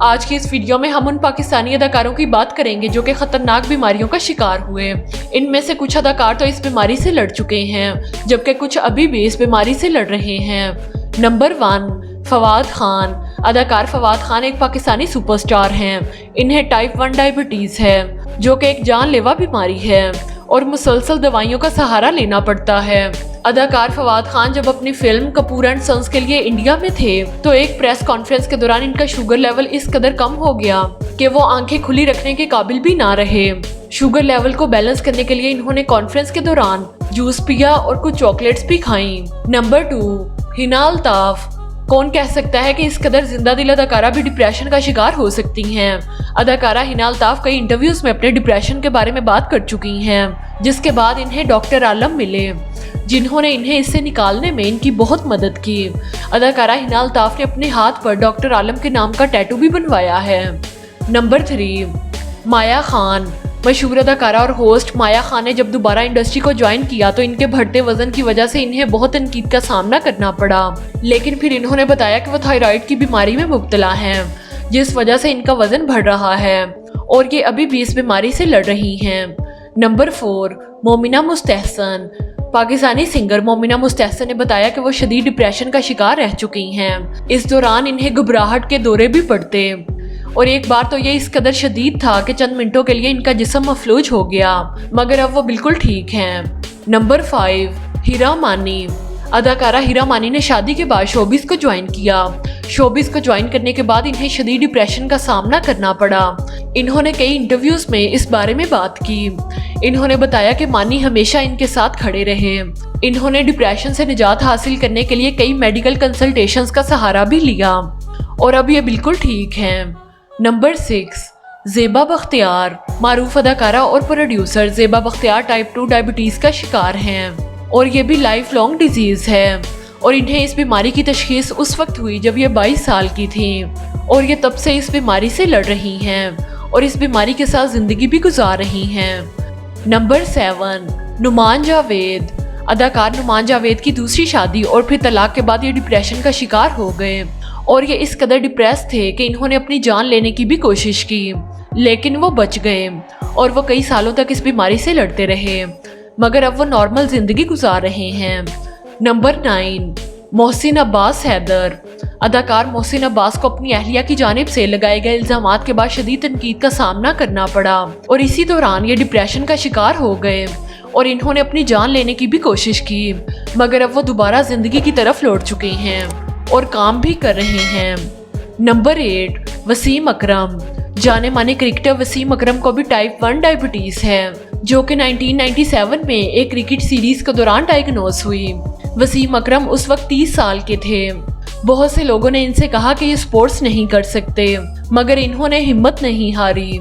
آج کی اس ویڈیو میں ہم ان پاکستانی اداکاروں کی بات کریں گے جو کہ خطرناک بیماریوں کا شکار ہوئے۔ ان میں سے کچھ اداکار تو اس بیماری سے لڑ چکے ہیں جبکہ کچھ ابھی بھی اس بیماری سے لڑ رہے ہیں۔ نمبر 1، فواد خان۔ اداکار فواد خان ایک پاکستانی سپر سٹار ہیں۔ انہیں ٹائپ 1 ڈائبٹیز ہے جو کہ ایک جان لیوا بیماری ہے اور مسلسل دوائیوں کا سہارا لینا پڑتا ہے۔ اداکار فواد خان جب اپنی فلم کپور اینڈ سنز کے لیے انڈیا میں تھے تو ایک پریس کانفرنس کے دوران ان کا شوگر لیول اس قدر کم ہو گیا کہ وہ آنکھیں کھلی رکھنے کے قابل بھی نہ رہے۔ شوگر لیول کو بیلنس کرنے کے لیے انہوں نے کانفرنس کے دوران جوس پیا اور کچھ چاکلیٹس بھی کھائیں۔ نمبر 2، ہنا الطاف۔ کون کہہ سکتا ہے کہ اس قدر زندہ دل اداکارہ بھی ڈپریشن کا شکار ہو سکتی ہیں۔ اداکارہ ہنا الطاف کئی انٹرویوز میں اپنے ڈپریشن کے بارے میں بات کر چکی ہیں جس کے بعد انہیں ڈاکٹر عالم ملے جنہوں نے انہیں اس سے نکالنے میں ان کی بہت مدد کی۔ اداکارہ ہنا الطاف نے اپنے ہاتھ پر ڈاکٹر عالم کے نام کا ٹیٹو بھی بنوایا ہے۔ نمبر 3، مایا خان۔ مشہور اداکارہ اور ہوسٹ مایا خان نے جب دوبارہ انڈسٹری کو جوائن کیا تو ان کے بڑھتے وزن کی وجہ سے انہیں بہت تنقید کا سامنا کرنا پڑا، لیکن پھر انہوں نے بتایا کہ وہ تھائرائیڈ کی بیماری میں مبتلا ہیں جس وجہ سے ان کا وزن بڑھ رہا ہے اور یہ ابھی بھی اس بیماری سے لڑ رہی ہیں۔ نمبر 4، مومنہ مستحسن۔ پاکستانی سنگر مومنہ مستحسن نے بتایا کہ وہ شدید ڈپریشن کا شکار رہ چکی ہیں۔ اس دوران انہیں گھبراہٹ کے دورے بھی پڑتے اور ایک بار تو یہ اس قدر شدید تھا کہ چند منٹوں کے لیے ان کا جسم مفلوج ہو گیا، مگر اب وہ بالکل ٹھیک ہیں۔ نمبر 5، ہیرا مانی۔ اداکارہ ہیرا مانی نے شادی کے بعد شوبز کو جوائن کیا۔ شوبز کو جوائن کرنے کے بعد انہیں شدید ڈپریشن کا سامنا کرنا پڑا۔ انہوں نے کئی انٹرویوز میں اس بارے میں بات کی۔ انہوں نے بتایا کہ مانی ہمیشہ ان کے ساتھ کھڑے رہے۔ انہوں نے ڈپریشن سے نجات حاصل کرنے کے لیے کئی میڈیکل کنسلٹیشنز کا سہارا بھی لیا اور اب یہ بالکل ٹھیک ہیں۔ نمبر 6، زیبا بختیار۔ معروف اداکارہ اور پروڈیوسر زیبا بختیار ٹائپ 2 ڈائبٹیز کا شکار ہیں اور یہ بھی لائف لانگ ڈیزیز ہے اور انہیں اس بیماری کی تشخیص اس وقت ہوئی جب یہ 22 سال کی تھیں اور یہ تب سے اس بیماری سے لڑ رہی ہیں اور اس بیماری کے ساتھ زندگی بھی گزار رہی ہیں۔ نمبر 7، نعمان جاوید۔ اداکار نعمان جاوید کی دوسری شادی اور پھر طلاق کے بعد یہ ڈپریشن کا شکار ہو گئے اور یہ اس قدر ڈپریس تھے کہ انہوں نے اپنی جان لینے کی بھی کوشش کی لیکن وہ بچ گئے اور وہ کئی سالوں تک اس بیماری سے لڑتے رہے مگر اب وہ نارمل زندگی گزار رہے ہیں۔ نمبر 9، محسن عباس حیدر۔ اداکار محسن عباس کو اپنی اہلیہ کی جانب سے لگائے گئے الزامات کے بعد شدید تنقید کا سامنا کرنا پڑا اور اسی دوران یہ ڈپریشن کا شکار ہو گئے اور انہوں نے اپنی جان لینے کی بھی کوشش کی مگر اب وہ دوبارہ زندگی کی طرف لوٹ چکے ہیں اور کام بھی کر رہے ہیں۔ نمبر 8، وسیم اکرم۔ جانے مانے کرکٹر وسیم اکرم کو بھی ٹائپ 1 ڈائبٹیز ہے جو کہ 1997 میں ایک کرکٹ سیریز کے دوران ڈائگنوز ہوئی۔ وسیم اکرم اس وقت 30 سال کے تھے۔ بہت سے لوگوں نے ان سے کہا کہ یہ سپورٹس نہیں کر سکتے مگر انہوں نے ہمت نہیں ہاری۔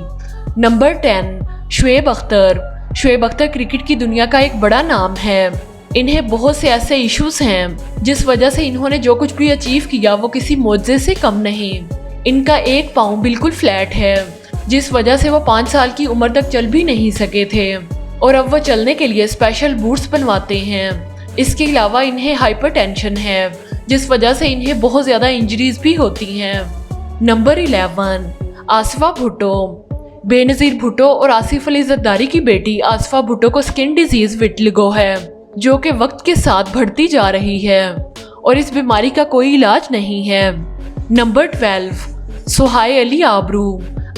نمبر 10، شعیب اختر۔ شعیب اختر کرکٹ کی دنیا کا ایک بڑا نام ہے۔ انہیں بہت سے ایسے ایشوز ہیں جس وجہ سے انہوں نے جو کچھ بھی اچیو کیا وہ کسی معجزے سے کم نہیں۔ ان کا ایک پاؤں بالکل فلیٹ ہے جس وجہ سے وہ 5 سال کی عمر تک چل بھی نہیں سکے تھے اور اب وہ چلنے کے لیے اسپیشل بوٹس بنواتے ہیں۔ اس کے علاوہ انہیں ہائپر ٹینشن ہے جس وجہ سے انہیں بہت زیادہ انجریز بھی ہوتی ہیں۔ نمبر 11، آصفہ بھٹو۔ بے نظیر بھٹو اور آصف علی زرداری کی بیٹی آصفہ بھٹو کو سکن ڈیزیز وٹلیگو ہے جو کہ وقت کے ساتھ بڑھتی جا رہی ہے اور اس بیماری کا کوئی علاج نہیں ہے۔ نمبر 12، سہیل علی آبرو۔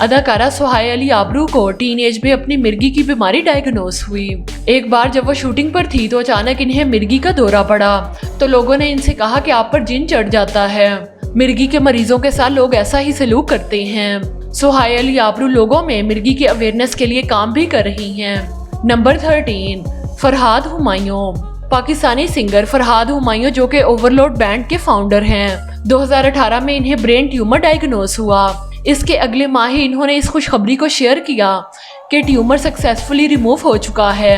اداکارہ سہیل علی آبرو کو ٹین ایج میں اپنی مرگی کی بیماری ڈائگنوز ہوئی۔ ایک بار جب وہ شوٹنگ پر تھی تو اچانک انہیں مرگی کا دورہ پڑا تو لوگوں نے ان سے کہا کہ آپ پر جن چڑھ جاتا ہے۔ مرگی کے مریضوں کے ساتھ لوگ ایسا ہی سلوک کرتے ہیں۔ سہیل علی آبرو لوگوں میں مرگی کے اویئرنیس کے لیے کام بھی کر رہی ہیں۔ نمبر 13، فرحاد ہمایوں۔ پاکستانی سنگر فرحاد ہمایوں جو کہ اوورلوڈ بینڈ کے فاؤنڈر ہیں، 2018 میں انہیں برین ٹیومر ڈائگنوز ہوا۔ اس کے اگلے ماہ ہی انہوں نے اس خوشخبری کو شیئر کیا کہ ٹیومر سکسیسفلی ریموو ہو چکا ہے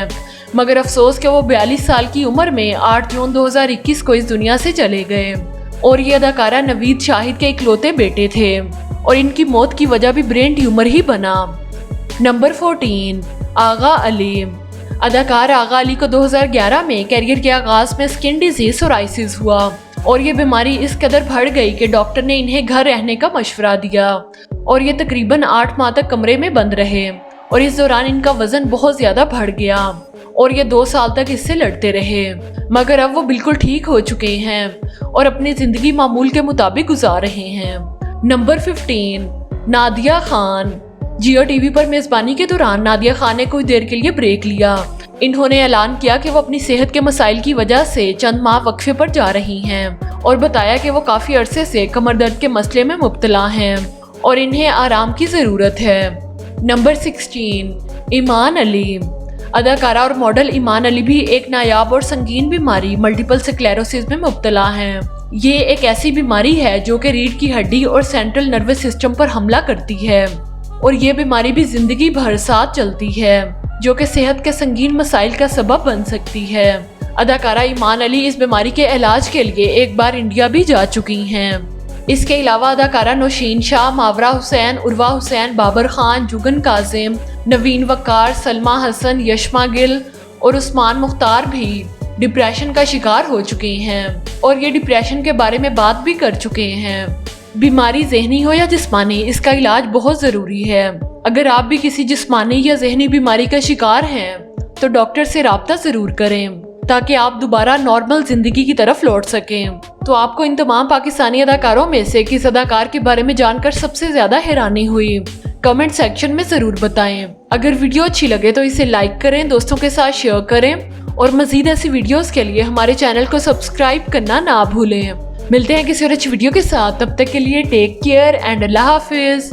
مگر افسوس کہ وہ 42 سال کی عمر میں 8 جون 2021 کو اس دنیا سے چلے گئے اور یہ اداکارہ نوید شاہد کے اکلوتے بیٹے تھے اور ان کی موت کی وجہ بھی برین ٹیومر ہی بنا۔ نمبر 14، آغا علی۔ اداکار آغا علی کو 2011 میں کیریئر کے آغاز میں سکن ڈیزیز سورائسس ہوا اور یہ بیماری اس قدر بڑھ گئی کہ ڈاکٹر نے انہیں گھر رہنے کا مشورہ دیا اور یہ تقریباً 8 ماہ تک کمرے میں بند رہے اور اس دوران ان کا وزن بہت زیادہ بڑھ گیا اور یہ 2 سال تک اس سے لڑتے رہے، مگر اب وہ بالکل ٹھیک ہو چکے ہیں اور اپنی زندگی معمول کے مطابق گزار رہے ہیں۔ Number 15، Nadia Khan. Geo T V پر میزبانی کے دوران نادیہ خان نے کچھ دیر کے لیے بریک لیا۔ انہوں نے اعلان کیا کہ وہ اپنی صحت کے مسائل کی وجہ سے چند ماہ وقفے پر جا رہی ہیں اور بتایا کہ وہ کافی عرصے سے کمر درد کے مسئلے میں مبتلا ہیں اور انہیں آرام کی ضرورت ہے۔ نمبر 16، ایمان علی۔ اداکارہ اور ماڈل ایمان علی بھی ایک نایاب اور سنگین بیماری ملٹیپل سکلیروسس میں مبتلا ہیں۔ یہ ایک ایسی بیماری ہے جو کہ ریڑھ کی ہڈی اور سینٹرل نروس سسٹم پر حملہ کرتی ہے اور یہ بیماری بھی زندگی بھر ساتھ چلتی ہے، جو کہ صحت کے سنگین مسائل کا سبب بن سکتی ہے۔ اداکارہ ایمان علی اس بیماری کے علاج کے لیے ایک بار انڈیا بھی جا چکی ہیں۔ اس کے علاوہ اداکارہ نوشین شاہ، ماورا حسین، عروہ حسین، بابر خان، جگن کاظم، نوین وقار، سلمہ حسن، یشما گل اور عثمان مختار بھی ڈپریشن کا شکار ہو چکے ہیں اور یہ ڈپریشن کے بارے میں بات بھی کر چکے ہیں۔ بیماری ذہنی ہو یا جسمانی، اس کا علاج بہت ضروری ہے۔ اگر آپ بھی کسی جسمانی یا ذہنی بیماری کا شکار ہیں تو ڈاکٹر سے رابطہ ضرور کریں تاکہ آپ دوبارہ نارمل زندگی کی طرف لوٹ سکیں۔ تو آپ کو ان تمام پاکستانی اداکاروں میں سے کس اداکار کے بارے میں جان کر سب سے زیادہ حیرانی ہوئی؟ کمنٹ سیکشن میں ضرور بتائیں۔ اگر ویڈیو اچھی لگے تو اسے لائک کریں، دوستوں کے ساتھ شیئر کریں اور مزید ایسی ویڈیوز کے لیے ہمارے چینل کو سبسکرائب کرنا نہ بھولیں۔ ملتے ہیں کسی اور اچھی ویڈیو کے ساتھ، تب تک کے لیے ٹیک کیئر اینڈ اللہ حافظ۔